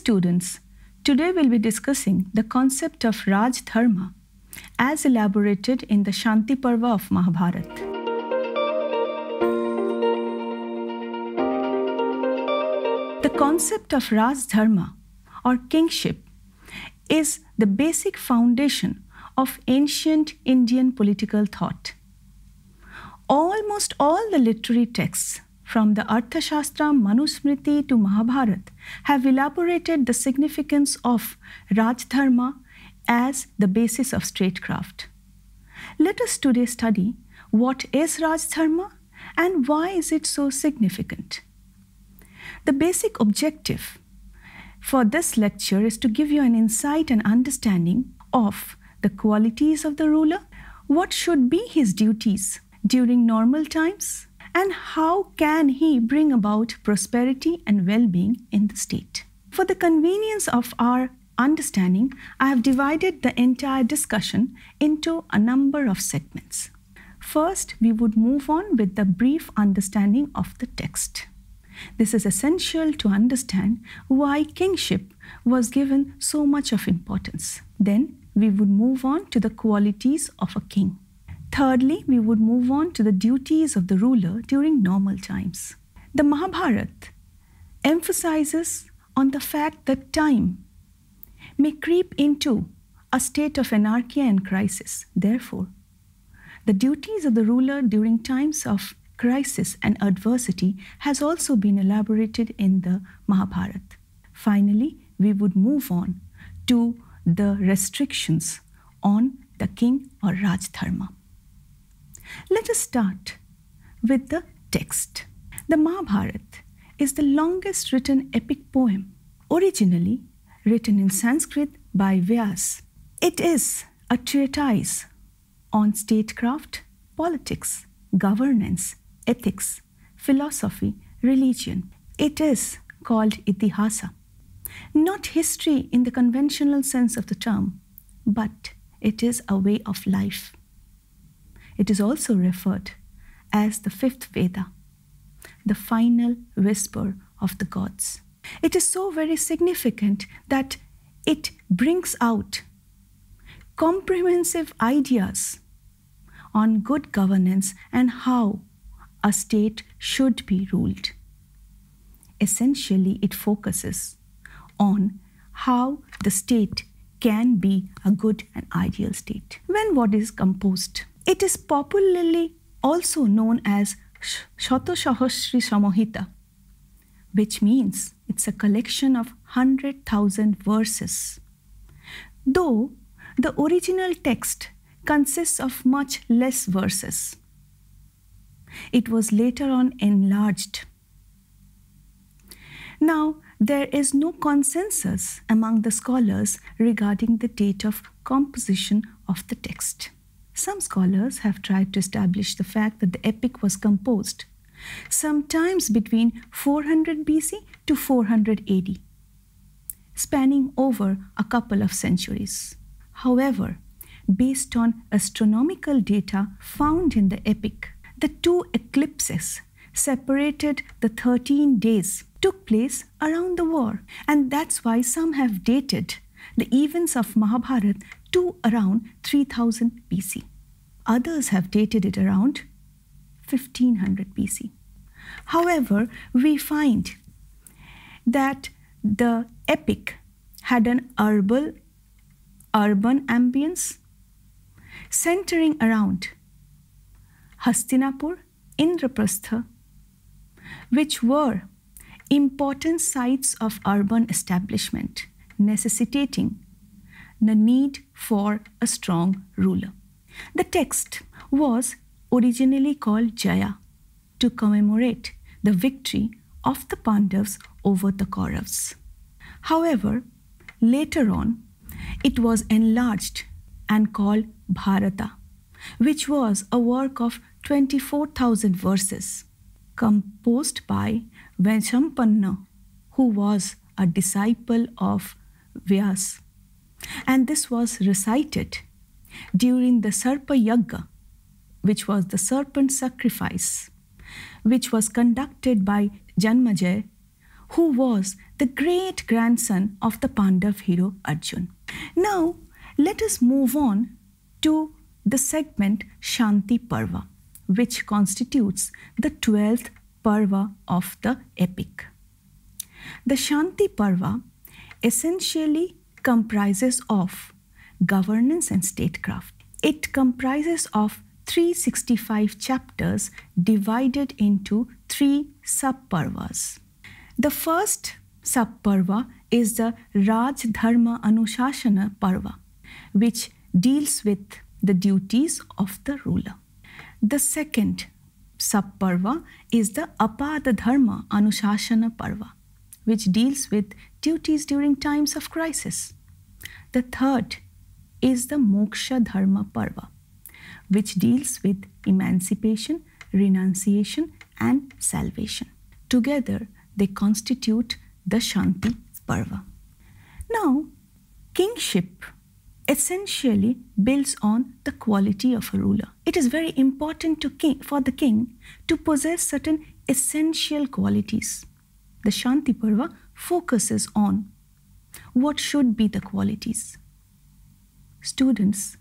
students, today we'll be discussing the concept of Raj Dharma as elaborated in the Shanti Parva of Mahabharata. The concept of Raj Dharma or kingship is the basic foundation of ancient Indian political thought. Almost all the literary texts from the Arthashastra, Manusmriti to Mahabharata have elaborated the significance of Raj Dharma as the basis of statecraft. Let us today study what is Raj Dharma and why is it so significant. The basic objective for this lecture is to give you an insight and understanding of the qualities of the ruler, what should be his duties during normal times, and how can he bring about prosperity and well-being in the state. For the convenience of our understanding, I have divided the entire discussion into a number of segments. First, we would move on with the brief understanding of the text. This is essential to understand why kingship was given so much of importance. Then, we would move on to the qualities of a king. Thirdly, we would move on to the duties of the ruler during normal times. The Mahabharata emphasizes on the fact that time may creep into a state of anarchy and crisis. Therefore, the duties of the ruler during times of crisis and adversity has also been elaborated in the Mahabharata. Finally, we would move on to the restrictions on the king or Raj Dharma. Let us start with the text. The Mahabharata is the longest written epic poem, originally written in Sanskrit by Vyas. It is a treatise on statecraft, politics, governance, ethics, philosophy, religion. It is called Itihasa, not history in the conventional sense of the term, but it is a way of life. It is also referred as the fifth Veda, the final whisper of the gods. It is so very significant that it brings out comprehensive ideas on good governance and how a state should be ruled. Essentially, it focuses on how the state can be a good and ideal state. When what is composed, it is popularly also known as Shatasahasri Samahita, which means it's a collection of 100,000 verses. Though the original text consists of much less verses, it was later on enlarged. Now, there is no consensus among the scholars regarding the date of composition of the text. Some scholars have tried to establish the fact that the epic was composed sometimes between 400 BC to 400 AD, spanning over a couple of centuries. However, based on astronomical data found in the epic, the two eclipses separated the 13 days took place around the war, and that's why some have dated the events of Mahabharata to around 3000 BC. Others have dated it around 1500 BC. However, we find that the epic had an urban ambience centering around Hastinapur, Indraprastha, which were important sites of urban establishment, necessitating the need for a strong ruler. The text was originally called Jaya to commemorate the victory of the Pandavas over the Kauravas. However, later on, it was enlarged and called Bharata, which was a work of 24,000 verses, composed by Vaishampanna, who was a disciple of Vyas. And this was recited during the Sarpa Yagga, which was the serpent sacrifice, which was conducted by Janmajay, who was the great-grandson of the Pandav hero Arjun. Now, let us move on to the segment Shanti Parva, which constitutes the 12th Parva of the epic. The Shanti Parva essentially comprises of governance and statecraft. It comprises of 365 chapters divided into 3 sub-parvas. The first sub-parva is the Raj Dharma Anushasana Parva, which deals with the duties of the ruler. The second sub-parva is the Apada Dharma Anushasana Parva, which deals with duties during times of crisis. The third is the Moksha Dharma Parva, which deals with emancipation, renunciation, and salvation. Together, they constitute the Shanti Parva. Now, kingship essentially builds on the quality of a ruler. It is very important for the king to possess certain essential qualities. The Shanti Parva focuses on what should be the qualities. Students,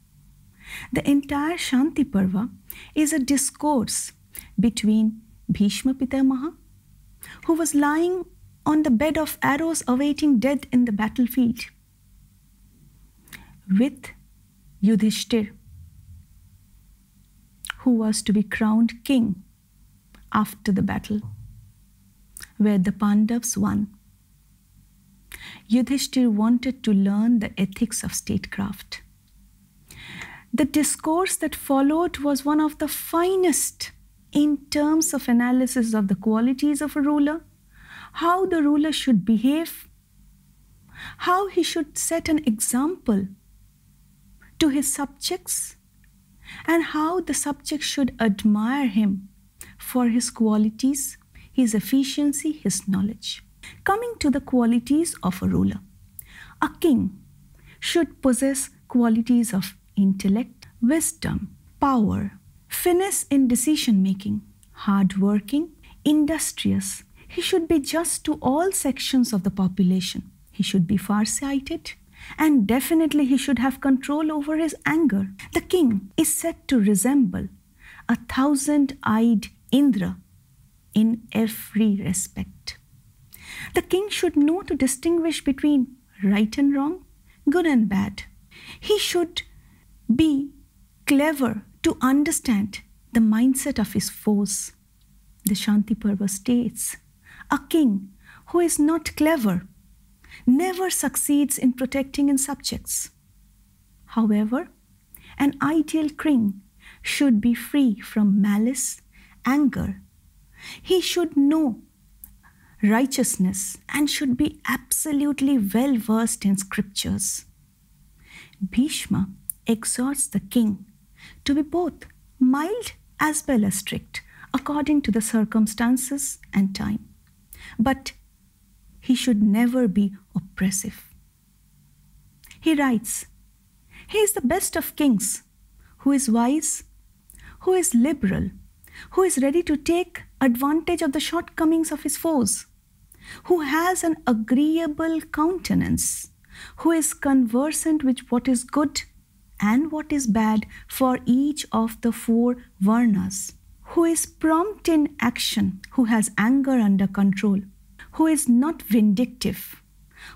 the entire Shanti Parva is a discourse between Bhishma Pitamaha, who was lying on the bed of arrows awaiting death in the battlefield, with Yudhishthir, who was to be crowned king after the battle, where the Pandavas won. Yudhishthir wanted to learn the ethics of statecraft. The discourse that followed was one of the finest in terms of analysis of the qualities of a ruler, how the ruler should behave, how he should set an example to his subjects, and how the subjects should admire him for his qualities, his efficiency, his knowledge. Coming to the qualities of a ruler, a king should possess qualities of intellect, wisdom, power, finesse in decision-making, hard-working, industrious. He should be just to all sections of the population. He should be far-sighted, and definitely he should have control over his anger. The king is said to resemble a 1,000-eyed Indra in every respect. The king should know to distinguish between right and wrong, good and bad. He should be clever to understand the mindset of his foes. The Shanti Parva states, a king who is not clever never succeeds in protecting his subjects. However, an ideal king should be free from malice, anger. He should know righteousness and should be absolutely well versed in scriptures. Bhishma exhorts the king to be both mild as well as strict according to the circumstances and time. But he should never be oppressive. He writes, he is the best of kings, who is wise, who is liberal, who is ready to take advantage of the shortcomings of his foes, who has an agreeable countenance, who is conversant with what is good and what is bad for each of the 4 varnas, who is prompt in action, who has anger under control, who is not vindictive,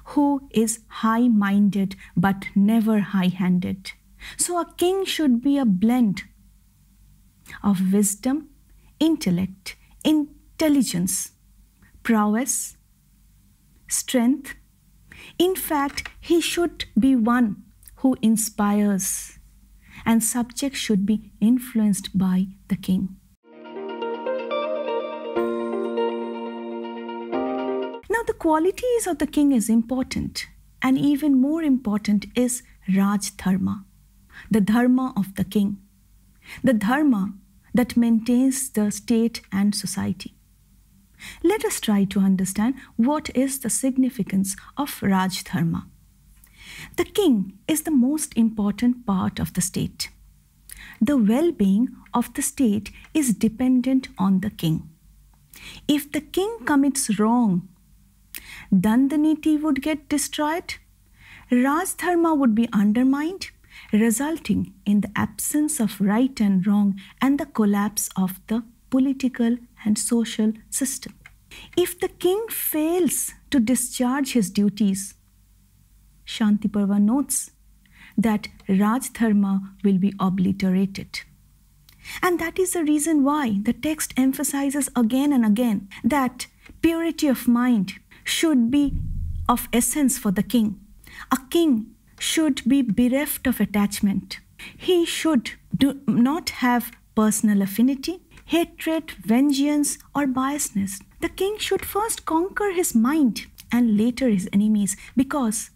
who is high-minded but never high-handed. So a king should be a blend of wisdom, intellect, intelligence, prowess, strength. In fact, he should be one who inspires, and subjects should be influenced by the king. Now, the qualities of the king is important, and even more important is Raj Dharma, the dharma of the king, the dharma that maintains the state and society. Let us try to understand what is the significance of Raj Dharma. The king is the most important part of the state. The well-being of the state is dependent on the king. If the king commits wrong, Dandaniti would get destroyed, Rajdharma would be undermined, resulting in the absence of right and wrong and the collapse of the political and social system. If the king fails to discharge his duties, Shanti Parva notes that Rajdharma will be obliterated. And that is the reason why the text emphasizes again and again that purity of mind should be of essence for the king. A king should be bereft of attachment. He should not have personal affinity, hatred, vengeance, or biasness. The king should first conquer his mind and later his enemies, because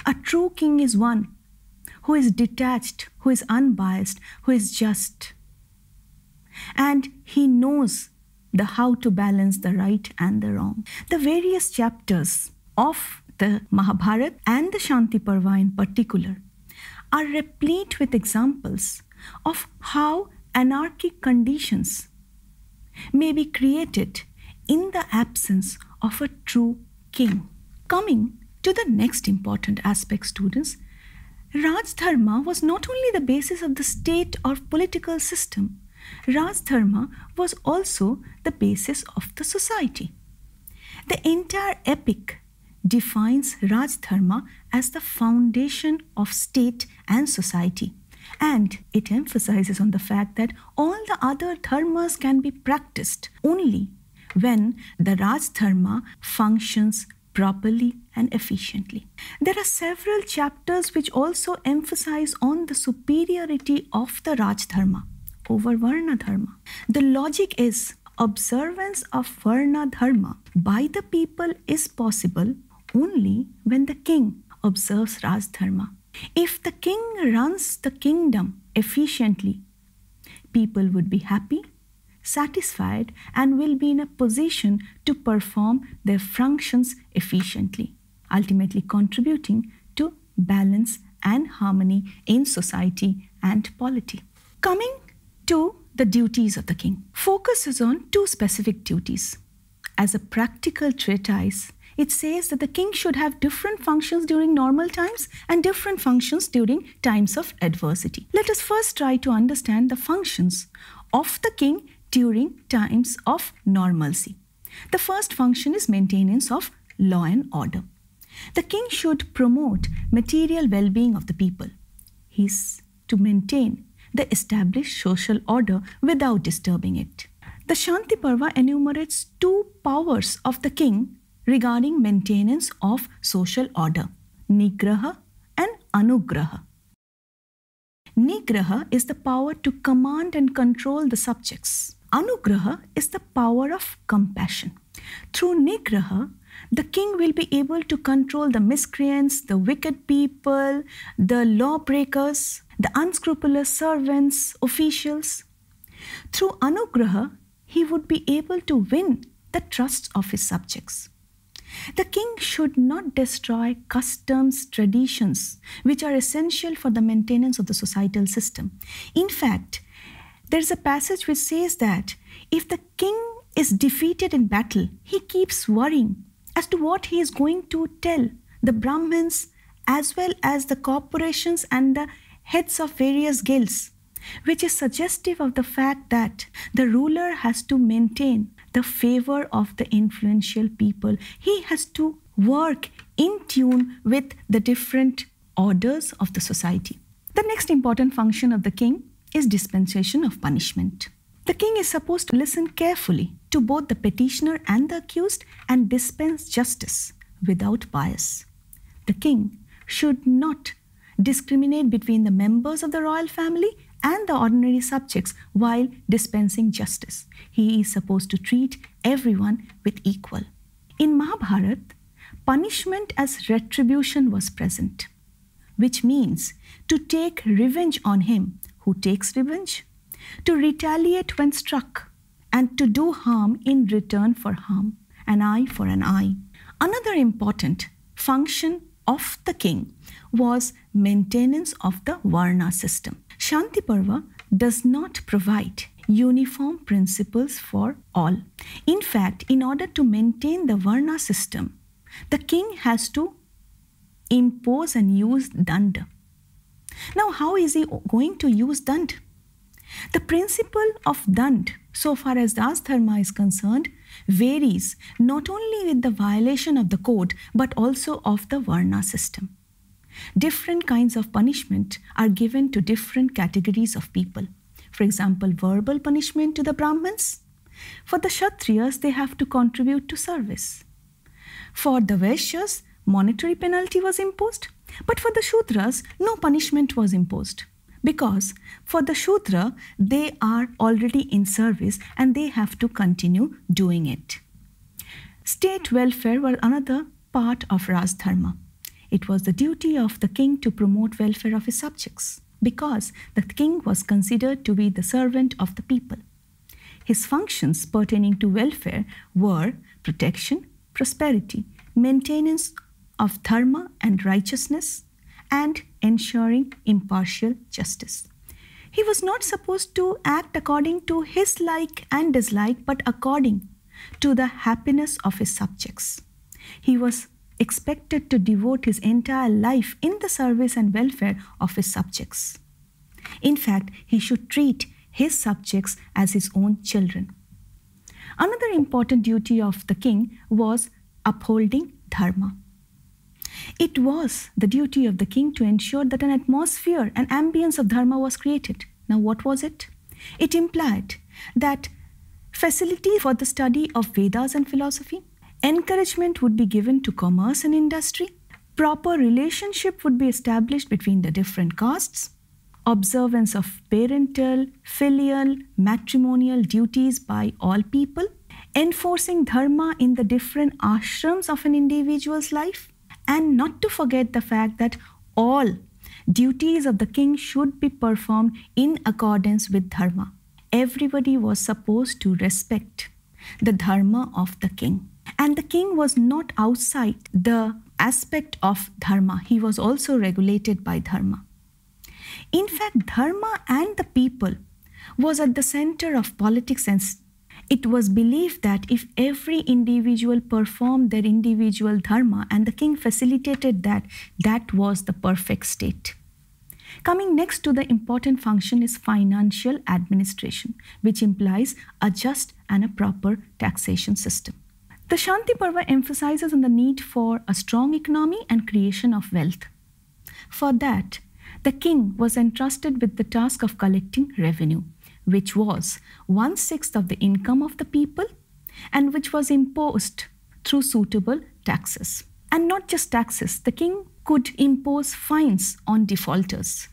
a true king is one who is detached, who is unbiased, who is just. And he knows how to balance the right and the wrong. The various chapters of the Mahabharata and the Shanti Parva in particular are replete with examples of how anarchic conditions may be created in the absence of a true king. Coming to the next important aspect, students, Rajdharma was not only the basis of the state or political system, Rajdharma was also the basis of the society. The entire epic defines Rajdharma as the foundation of state and society, and it emphasizes on the fact that all the other dharmas can be practiced only when the Rajdharma functions properly and efficiently. There are several chapters which also emphasize on the superiority of the Rajdharma over Varna Dharma. The logic is observance of Varna Dharma by the people is possible only when the king observes Rajdharma. If the king runs the kingdom efficiently, people would be happy, satisfied, and will be in a position to perform their functions efficiently, ultimately contributing to balance and harmony in society and polity. Coming to the duties of the king, focuses on two specific duties. As a practical treatise, it says that the king should have different functions during normal times and different functions during times of adversity. Let us first try to understand the functions of the king during times of normalcy. The first function is maintenance of law and order. The king should promote material well-being of the people. He is to maintain the established social order without disturbing it. The Shanti Parva enumerates two powers of the king regarding maintenance of social order: Nigraha and Anugraha. Nigraha is the power to command and control the subjects. Anugraha is the power of compassion. Through Nigraha, the king will be able to control the miscreants, the wicked people, the lawbreakers, the unscrupulous servants, officials. Through Anugraha, he would be able to win the trust of his subjects. The king should not destroy customs, traditions, which are essential for the maintenance of the societal system. In fact, there is a passage which says that if the king is defeated in battle, he keeps worrying as to what he is going to tell the Brahmins as well as the corporations and the heads of various guilds, which is suggestive of the fact that the ruler has to maintain the favor of the influential people. He has to work in tune with the different orders of the society. The next important function of the king is dispensation of punishment. The king is supposed to listen carefully to both the petitioner and the accused and dispense justice without bias. The king should not discriminate between the members of the royal family and the ordinary subjects while dispensing justice. He is supposed to treat everyone with equal. In Mahabharata, punishment as retribution was present, which means to take revenge on him who takes revenge, to retaliate when struck, and to do harm in return for harm, an eye for an eye. Another important function of the king was maintenance of the Varna system. Shanti Parva does not provide uniform principles for all. In fact, in order to maintain the Varna system, the king has to impose and use dand. Now, how is he going to use dand? The principle of dand, so far as Das Dharma is concerned, varies not only with the violation of the code but also of the Varna system. Different kinds of punishment are given to different categories of people. For example, verbal punishment to the Brahmins. For the Kshatriyas, they have to contribute to service. For the Vaishyas, monetary penalty was imposed. But for the Shudras, no punishment was imposed. Because for the Shudra, they are already in service and they have to continue doing it. State welfare were another part of Raj Dharma. It was the duty of the king to promote welfare of his subjects, because the king was considered to be the servant of the people. His functions pertaining to welfare were protection, prosperity, maintenance of dharma and righteousness, and ensuring impartial justice. He was not supposed to act according to his like and dislike, but according to the happiness of his subjects. He was expected to devote his entire life in the service and welfare of his subjects. In fact, he should treat his subjects as his own children. Another important duty of the king was upholding dharma. It was the duty of the king to ensure that an atmosphere, an ambience of dharma was created. Now, what was it? It implied that facility for the study of Vedas and philosophy, encouragement would be given to commerce and industry, proper relationship would be established between the different castes, observance of parental, filial, matrimonial duties by all people, enforcing dharma in the different ashrams of an individual's life, and not to forget the fact that all duties of the king should be performed in accordance with dharma. Everybody was supposed to respect the dharma of the king. And the king was not outside the aspect of dharma. He was also regulated by dharma. In fact, dharma and the people was at the center of politics, and it was believed that if every individual performed their individual dharma and the king facilitated that, that was the perfect state. Coming next to the important function is financial administration, which implies a just and a proper taxation system. The Shanti Parva emphasizes on the need for a strong economy and creation of wealth. For that, the king was entrusted with the task of collecting revenue, which was 1/6 of the income of the people and which was imposed through suitable taxes. And not just taxes, the king could impose fines on defaulters.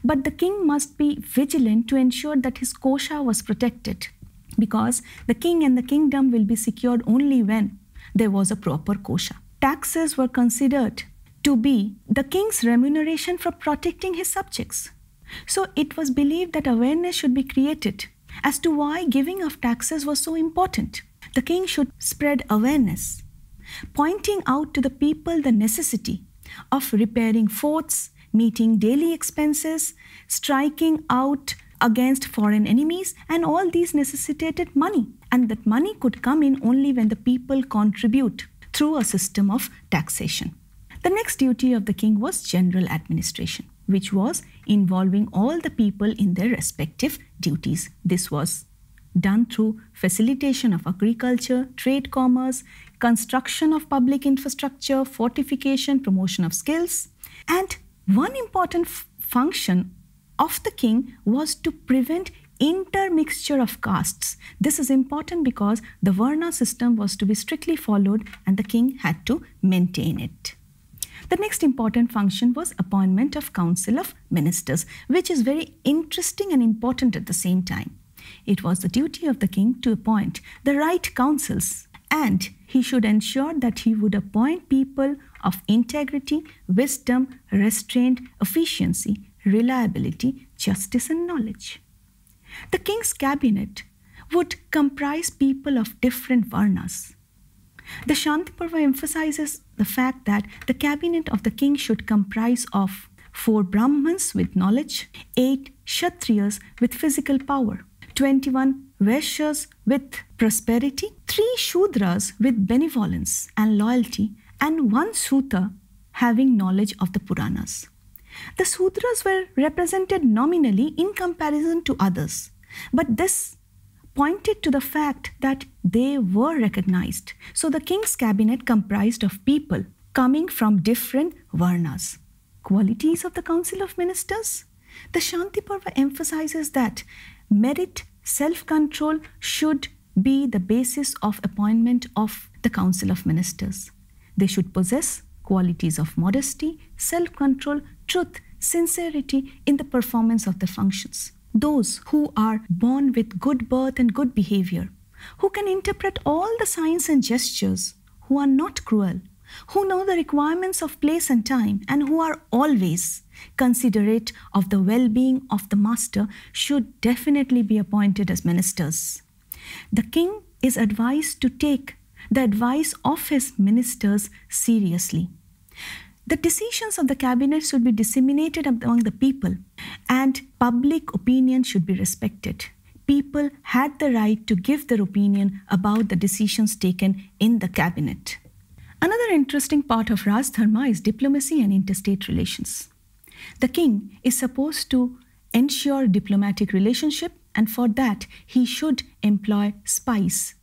But the king must be vigilant to ensure that his kosha was protected, because the king and the kingdom will be secured only when there was a proper kosha. Taxes were considered to be the king's remuneration for protecting his subjects. So it was believed that awareness should be created as to why giving of taxes was so important. The king should spread awareness, pointing out to the people the necessity of repairing forts, meeting daily expenses, striking out against foreign enemies, and all these necessitated money. And that money could come in only when the people contribute through a system of taxation. The next duty of the king was general administration, which was involving all the people in their respective duties. This was done through facilitation of agriculture, trade, commerce, construction of public infrastructure, fortification, promotion of skills. And one important function of the king was to prevent intermixture of castes. This is important because the Varna system was to be strictly followed and the king had to maintain it. The next important function was appointment of council of ministers, which is very interesting and important at the same time. It was the duty of the king to appoint the right councils, and he should ensure that he would appoint people of integrity, wisdom, restraint, efficiency, reliability, justice, and knowledge. The king's cabinet would comprise people of different varnas. The Shanti Parva emphasizes the fact that the cabinet of the king should comprise of 4 Brahmins with knowledge, 8 Kshatriyas with physical power, 21 Vaishyas with prosperity, 3 Shudras with benevolence and loyalty, and one Sutra having knowledge of the Puranas. The Sudras were represented nominally in comparison to others, but this pointed to the fact that they were recognized. So the king's cabinet comprised of people coming from different varnas. Qualities of the Council of Ministers? The Shanti Parva emphasizes that merit, self-control should be the basis of appointment of the Council of Ministers. They should possess qualities of modesty, self-control, truth, sincerity in the performance of the functions. Those who are born with good birth and good behavior, who can interpret all the signs and gestures, who are not cruel, who know the requirements of place and time, and who are always considerate of the well-being of the master should definitely be appointed as ministers. The king is advised to take the advice of his ministers seriously. The decisions of the cabinet should be disseminated among the people, and public opinion should be respected. People had the right to give their opinion about the decisions taken in the cabinet. Another interesting part of Raj Dharma is diplomacy and interstate relations. The king is supposed to ensure diplomatic relationship, and for that he should employ spies.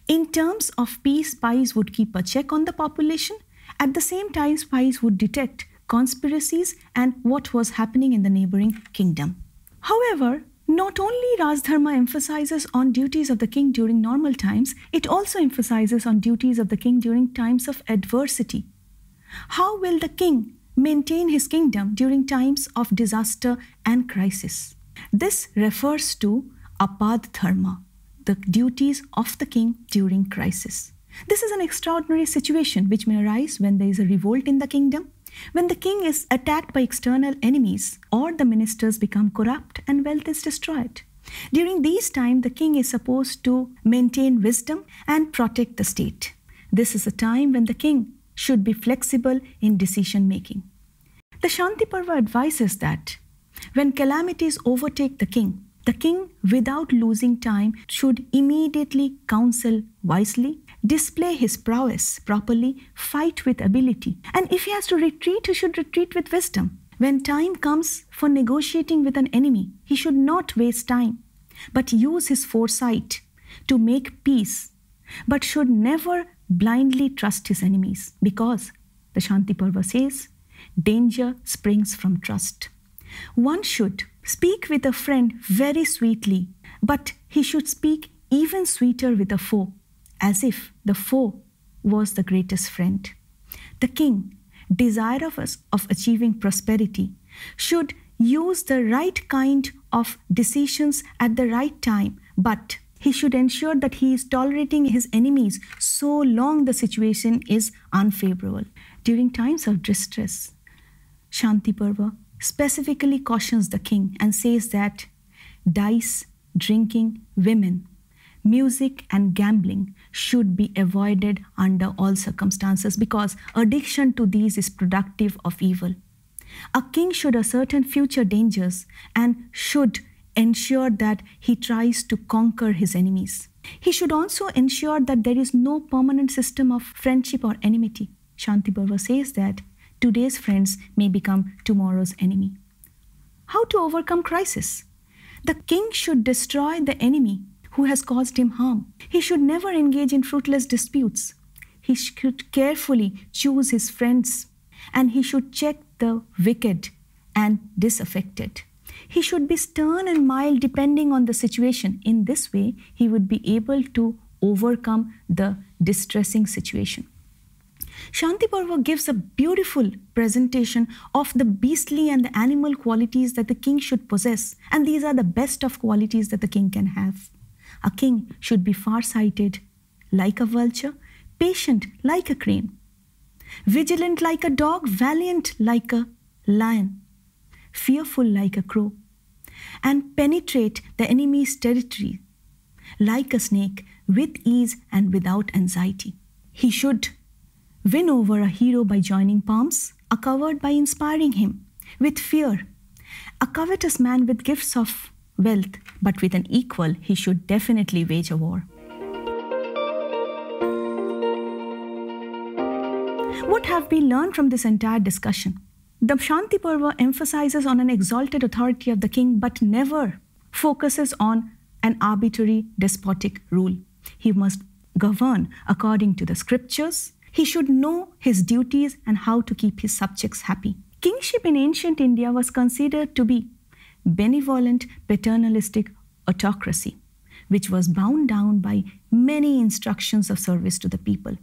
In terms of peace, spies would keep a check on the population. At the same time, spies would detect conspiracies and what was happening in the neighboring kingdom. However, not only Raj Dharma emphasizes on duties of the king during normal times, it also emphasizes on duties of the king during times of adversity. How will the king maintain his kingdom during times of disaster and crisis? This refers to apad dharma, the duties of the king during crisis. This is an extraordinary situation which may arise when there is a revolt in the kingdom, when the king is attacked by external enemies, or the ministers become corrupt and wealth is destroyed. During these times, the king is supposed to maintain wisdom and protect the state. This is a time when the king should be flexible in decision making. The Shanti Parva advises that when calamities overtake the king, without losing time should immediately counsel wisely, display his prowess properly, fight with ability. And if he has to retreat, he should retreat with wisdom. When time comes for negotiating with an enemy, he should not waste time, but use his foresight to make peace, but should never blindly trust his enemies, because the Shanti Parva says, danger springs from trust. One should speak with a friend very sweetly, but he should speak even sweeter with a foe, as if the foe was the greatest friend. The king, desirous of achieving prosperity, should use the right kind of decisions at the right time, but he should ensure that he is tolerating his enemies so long the situation is unfavorable. During times of distress, Shanti Parva specifically cautions the king and says that dice, drinking, women, music and gambling should be avoided under all circumstances, because addiction to these is productive of evil. A king should ascertain future dangers and should ensure that he tries to conquer his enemies. He should also ensure that there is no permanent system of friendship or enmity. Shanti Parva says that today's friends may become tomorrow's enemy. How to overcome crisis? The king should destroy the enemy who has caused him harm. He should never engage in fruitless disputes. He should carefully choose his friends, and he should check the wicked and disaffected. He should be stern and mild depending on the situation. In this way, he would be able to overcome the distressing situation. Shanti Parva gives a beautiful presentation of the beastly and the animal qualities that the king should possess, and these are the best of qualities that the king can have. A king should be far-sighted like a vulture, patient like a crane, vigilant like a dog, valiant like a lion, fearful like a crow, and penetrate the enemy's territory like a snake with ease and without anxiety. He should win over a hero by joining palms, a coward by inspiring him with fear, a covetous man with gifts of wealth, but with an equal, he should definitely wage a war. What have we learned from this entire discussion? The Shanti Parva emphasizes on an exalted authority of the king, but never focuses on an arbitrary despotic rule. He must govern according to the scriptures. He should know his duties and how to keep his subjects happy. Kingship in ancient India was considered to be benevolent, paternalistic autocracy, which was bound down by many instructions of service to the people.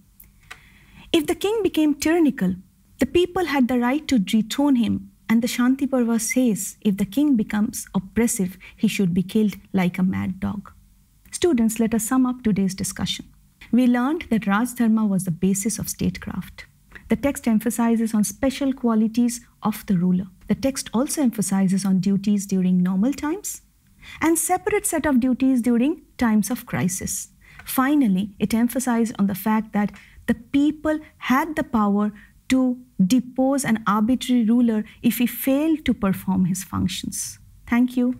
If the king became tyrannical, the people had the right to dethrone him, and the Shanti Parva says if the king becomes oppressive, he should be killed like a mad dog. Students, let us sum up today's discussion. We learned that Raj Dharma was the basis of statecraft. The text emphasizes on special qualities of the ruler. The text also emphasizes on duties during normal times and separate set of duties during times of crisis. Finally, it emphasized on the fact that the people had the power to depose an arbitrary ruler if he failed to perform his functions. Thank you.